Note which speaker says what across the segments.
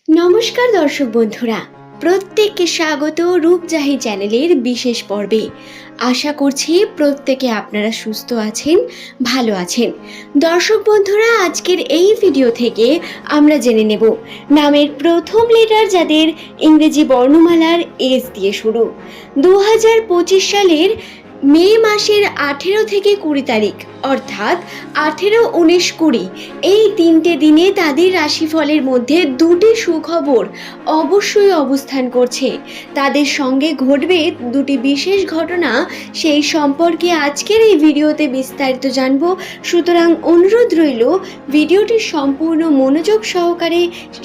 Speaker 1: নমস্কার দর্শক বন্ধুরা, প্রত্যেককে স্বাগত রূপজাহি চ্যানেলের বিশেষ পর্বে। আশা করছি প্রত্যেকে আপনারা সুস্থ আছেন, ভালো আছেন। দর্শক বন্ধুরা, আজকের এই ভিডিও থেকে আমরা জেনে নেব নামের প্রথম লেটার যাদের ইংরেজি বর্ণমালার এস দিয়ে শুরু। 2025 সালের মে মাসের 18 থেকে 20 তারিখ অর্থাৎ 18, 19, 20 এই 3টে দিনে তাদের রাশিফলের মধ্যে দুটি সুখবর অবশ্যই অবস্থান করছে। তাদের সঙ্গে ঘটবে দুটি বিশেষ ঘটনা, সেই সম্পর্কে আজকের এই ভিডিওতে বিস্তারিত জানব। সুতরাং অনুরোধ রইল ভিডিওটি সম্পূর্ণ মনোযোগ সহকারে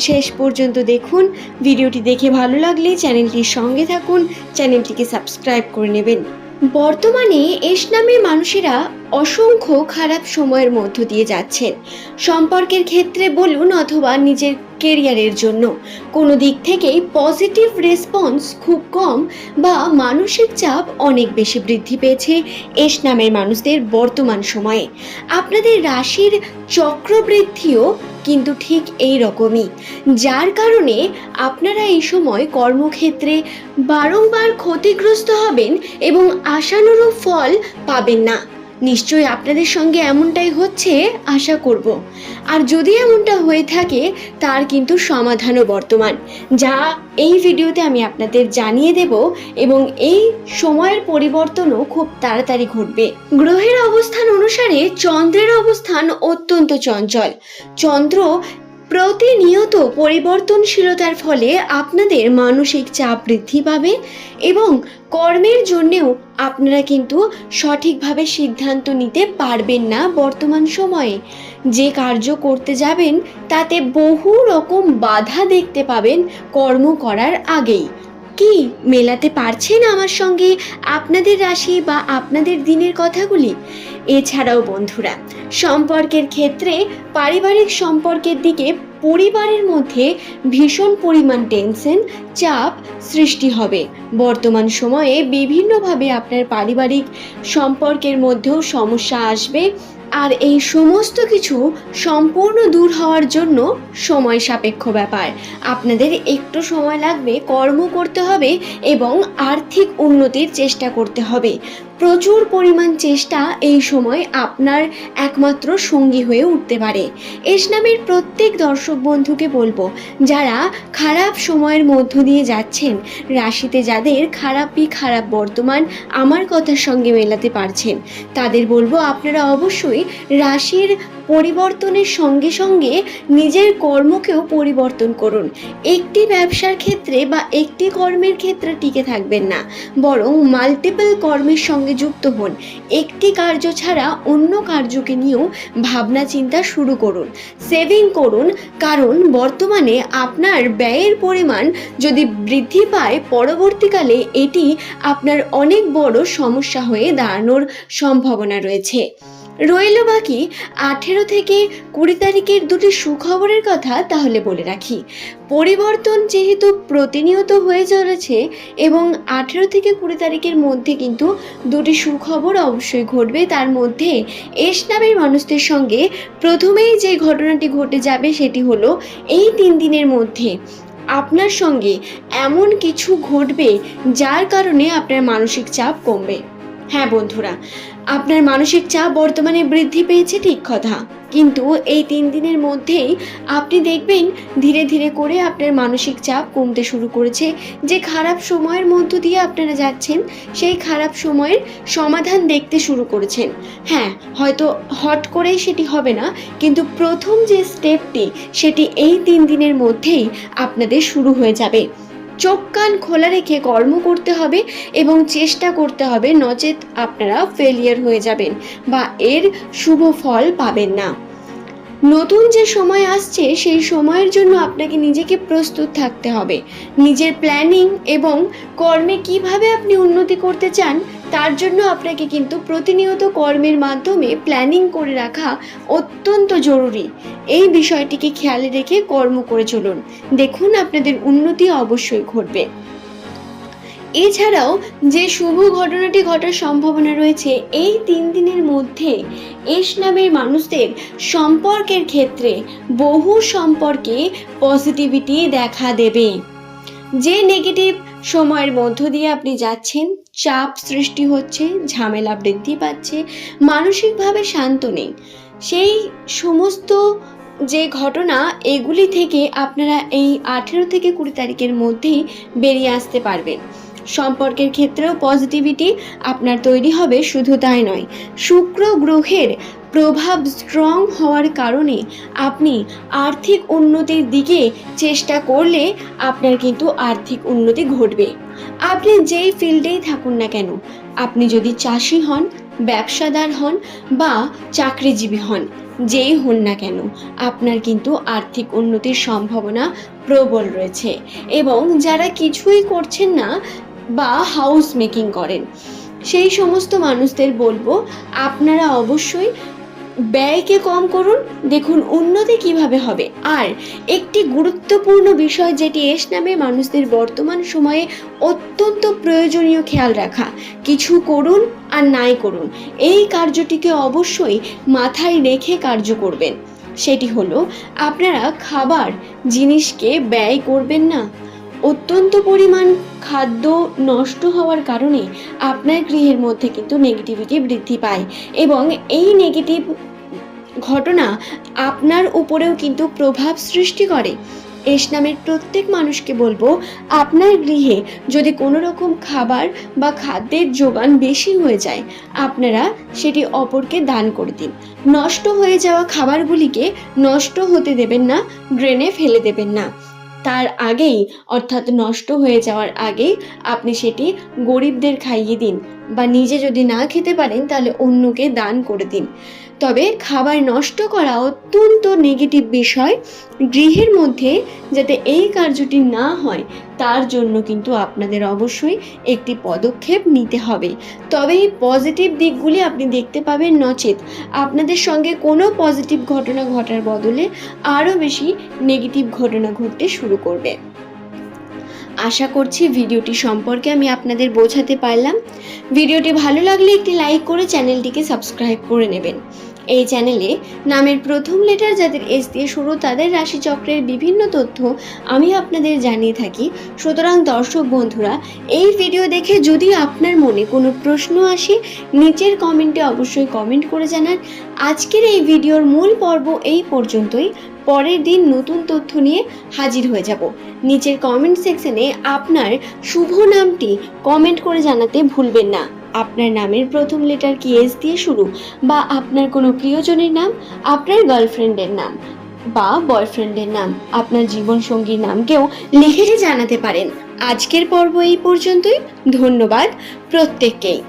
Speaker 1: শেষ পর্যন্ত দেখুন। ভিডিওটি দেখে ভালো লাগলে চ্যানেলটির সঙ্গে থাকুন, চ্যানেলটিকে সাবস্ক্রাইব করে নেবেন। বর্তমানে এস নামের মানুষেরা অসংখ্য খারাপ সময়ের মধ্য দিয়ে যাচ্ছেন। সম্পর্কের ক্ষেত্রে বলুন অথবা নিজের কেরিয়ারের জন্য কোনো দিক থেকেই পজিটিভ রেসপন্স খুব কম বা মানসিক চাপ অনেক বেশি বৃদ্ধি পেয়েছে এস নামের মানুষদের বর্তমান সময়ে। আপনাদের রাশির চক্রবৃদ্ধিও কিন্তু ঠিক এই রকমই, যার কারণে আপনারা এই সময় কর্মক্ষেত্রে বারংবার ক্ষতিগ্রস্ত হবেন এবং আশানুরূপ ফল পাবেন না। নিশ্চয়ই আপনাদের সঙ্গে এমনটাই হচ্ছে আশা করব। আর যদি এমনটা হয়ে থাকে তার কিন্তু সমাধানও বর্তমান, যা এই ভিডিওতে আমি আপনাদের জানিয়ে দেব, এবং এই সময়ের পরিবর্তনও খুব তাড়াতাড়ি ঘটবে। গ্রহের অবস্থান অনুসারে চন্দ্রের অবস্থান অত্যন্ত চঞ্চল। চন্দ্র প্রতিনিয়ত পরিবর্তনশীলতার ফলে আপনাদের মানসিক চাপ বৃদ্ধি পাবে এবং কর্মের জন্যেও আপনারা কিন্তু সঠিকভাবে সিদ্ধান্ত নিতে পারবেন না। বর্তমান সময়ে যে কার্য করতে যাবেন তাতে বহু রকম বাধা দেখতে পাবেন কর্ম করার আগেই। কি মেলাতে পারছেন আমার সঙ্গে আপনাদের রাশি বা আপনাদের দিনের কথাগুলি? এছাড়াও বন্ধুরা, সম্পর্কের ক্ষেত্রে পারিবারিক সম্পর্কের দিকে পরিবারের মধ্যে ভীষণ পরিমাণ টেনশন, চাপ সৃষ্টি হবে। বর্তমান সময়ে বিভিন্নভাবে আপনার পারিবারিক সম্পর্কের মধ্যেও সমস্যা আসবে, আর এই সমস্ত কিছু সম্পূর্ণ দূর হওয়ার জন্য সময় সাপেক্ষ ব্যাপার। আপনাদের একটু সময় লাগবে, কর্ম করতে হবে এবং আর্থিক উন্নতির চেষ্টা করতে হবে। প্রচুর পরিমাণ চেষ্টা এই সময় আপনার একমাত্র সঙ্গী হয়ে উঠতে পারে। এস নামের প্রত্যেক দর্শক বন্ধুকে বলবো, যারা খারাপ সময়ের মধ্য দিয়ে যাচ্ছেন, রাশিতে যাদের খারাপ বর্তমান আমার কথার সঙ্গে মেলাতে পারছেন, তাদের বলবো আপনারা অবশ্যই রাশির পরিবর্তনের সঙ্গে সঙ্গে নিজের কর্মকেও পরিবর্তন করুন। একটি ব্যবসার ক্ষেত্রে বা একটি কর্মের ক্ষেত্রে টিকে থাকবেন না, বরং মাল্টিপল কর্মের সঙ্গে যুক্ত হন। একটি কার্য ছাড়া অন্য কার্যকে নিয়েও ভাবনা চিন্তা শুরু করুন। সেভিং করুন, কারণ বর্তমানে আপনার ব্যয়ের পরিমাণ যদি বৃদ্ধি পায়, পরবর্তীকালে এটি আপনার অনেক বড় সমস্যা হয়ে দাঁড়ানোর সম্ভাবনা রয়েছে। রইল বাকি 18 থেকে 20 তারিখের দুটি সুখবরের কথা। তাহলে বলে রাখি, পরিবর্তন যেহেতু প্রতিনিয়ত হয়ে চলেছে এবং 18 থেকে 20 তারিখের মধ্যে কিন্তু দুটি সুখবর অবশ্যই ঘটবে। তার মধ্যে এস নামের মানুষদের সঙ্গে প্রথমেই যে ঘটনাটি ঘটে যাবে সেটি হলো এই 3 দিনের মধ্যে আপনার সঙ্গে এমন কিছু ঘটবে যার কারণে আপনার মানসিক চাপ কমবে। হ্যাঁ বন্ধুরা, আপনার মানসিক চাপ বর্তমানে বৃদ্ধি পেয়েছে ঠিক কথা, কিন্তু এই 3 দিনের মধ্যেই আপনি দেখবেন ধীরে ধীরে করে আপনার মানসিক চাপ কমতে শুরু করেছে। যে খারাপ সময়ের মধ্য দিয়ে আপনারা যাচ্ছেন, সেই খারাপ সময়ের সমাধান দেখতে শুরু করেছেন। হ্যাঁ, হয়তো হট করেই সেটি হবে না, কিন্তু প্রথম যে স্টেপটি সেটি এই 3 দিনের মধ্যেই আপনাদের শুরু হয়ে যাবে। চোখ কান খোলা রেখে কর্ম করতে হবে এবং চেষ্টা করতে হবে, নচেত আপনারা ফেলিয়ার হয়ে যাবেন বা এর শুভ ফল পাবেন না। নতুন যে সময় আসছে সেই সময়ের জন্য আপনাকে নিজেকে প্রস্তুত থাকতে হবে। নিজের প্ল্যানিং এবং কর্মে কিভাবে আপনি উন্নতি করতে চান তার জন্য আপনাকে কিন্তু প্রতিনিয়ত কর্মের মাধ্যমে প্ল্যানিং করে রাখা অত্যন্ত জরুরি। এই বিষয়টিকে খেয়াল রেখে কর্ম করে চলুন, দেখুন আপনাদের উন্নতি অবশ্যই ঘটবে। এছাড়াও যে শুভ ঘটনাটি ঘটার সম্ভাবনা রয়েছে এই 3 দিনের মধ্যে এস নামের মানুষদের সম্পর্কের ক্ষেত্রে বহু সম্পর্কে পজিটিভিটি দেখা দেবে। যে নেগেটিভ সময়ের মধ্য দিয়ে আপনি যাচ্ছেন, চাপ সৃষ্টি হচ্ছে, ঝামেলা বৃদ্ধি পাচ্ছে, মানসিকভাবে শান্ত নেই, সেই সমস্ত যে ঘটনা এগুলি থেকে আপনারা এই 18 থেকে 20 তারিখের মধ্যেই বেরিয়ে আসতে পারবেন। সম্পর্কের ক্ষেত্রেও পজিটিভিটি আপনার তৈরি হবে। শুধু তাই নয়, শুক্র গ্রহের প্রভাব স্ট্রং হওয়ার কারণে আপনি আর্থিক উন্নতির দিকে চেষ্টা করলে আপনার কিন্তু আর্থিক উন্নতি ঘটবে। আপনি যেই ফিল্ডেই থাকুন না কেন, আপনি যদি চাষি হন, ব্যবসাদার হন বা চাকরিজীবী হন, যেই হন না কেন, আপনার কিন্তু আর্থিক উন্নতির সম্ভাবনা প্রবল রয়েছে। এবং যারা কিছুই করছেন না বা হাউস মেকিং করেন, সেই সমস্ত মানুষদের বলবো আপনারা অবশ্যই ব্যয়কে কম করুন, দেখুন উন্নতি কিভাবে হবে। আর একটি গুরুত্বপূর্ণ বিষয় যেটি এস নামে মানুষদের বর্তমান সময়ে অত্যন্ত প্রয়োজনীয় খেয়াল রাখা, কিছু করুন আর নাই করুন, এই কার্যটিকে অবশ্যই মাথায় রেখে কার্য করবেন। সেটি হলো আপনারা খাবার জিনিসকে ব্যয় করবেন না। অত্যন্ত পরিমাণ খাদ্য নষ্ট হওয়ার কারণে আপনার গৃহের মধ্যে কিন্তু নেগেটিভিটি বৃদ্ধি পায় এবং এই নেগেটিভ ঘটনা আপনার উপরেও কিন্তু প্রভাব সৃষ্টি করে। এস নামের প্রত্যেক মানুষকে বলবো আপনার গৃহে যদি কোনো রকম খাবার বা খাদ্যের যোগান বেশি হয়ে যায়, আপনারা সেটি অপরকে দান করে দিন। নষ্ট হয়ে যাওয়া খাবারগুলিকে নষ্ট হতে দেবেন না, ড্রেনে ফেলে দেবেন না। তার আগেই, অর্থাৎ নষ্ট হয়ে যাওয়ার আগেই আপনি সেটি গরিবদের খাইয়ে দিন, বা নিজে যদি না খেতে পারেন তাহলে অন্যকে দান করে দিন। তবে খাবার নষ্ট করা অত্যন্ত নেগেটিভ বিষয়। গৃহের মধ্যে যাতে এই কার্যটি না হয় তার জন্য কিন্তু আপনাদের অবশ্যই একটি পদক্ষেপ নিতে হবে। তবে এই পজিটিভ দিকগুলি আপনি দেখতে পাবেন, নচেত আপনাদের সঙ্গে কোনো পজিটিভ ঘটনা ঘটার বদলে আরও বেশি নেগেটিভ ঘটনা ঘটতে শুরু করবে। আশা করছি ভিডিওটি সম্পর্কে আমি আপনাদের বোঝাতে পারলাম। ভিডিওটি ভালো লাগলে একটি লাইক করে চ্যানেলটিকে সাবস্ক্রাইব করে নেবেন। এই চ্যানেলে নামের প্রথম লেটার যাদের এস দিয়ে শুরু তাদের রাশিচক্রের বিভিন্ন তথ্য আমি আপনাদের জানিয়ে থাকি। সুতরাং দর্শক বন্ধুরা, এই ভিডিও দেখে যদি আপনার মনে কোনো প্রশ্ন আসে নিচের কমেন্টে অবশ্যই কমেন্ট করে জানান। আজকের এই ভিডিওর মূল পর্ব এই পর্যন্তই। পরের দিন নতুন তথ্য নিয়ে হাজির হয়ে যাব। নিচের কমেন্ট সেকশনে আপনার শুভ নামটি কমেন্ট করে জানাতে ভুলবেন না। আপনার নামের প্রথম লেটার কি এস দিয়ে শুরু, বা আপনার কোনো প্রিয়জনের নাম, আপনার গার্লফ্রেন্ডের নাম বা বয়ফ্রেন্ডের নাম, আপনার জীবনসঙ্গীর নামকেও লিখে জানাতে পারেন। আজকের পর্ব এই পর্যন্তই। ধন্যবাদ প্রত্যেককেই।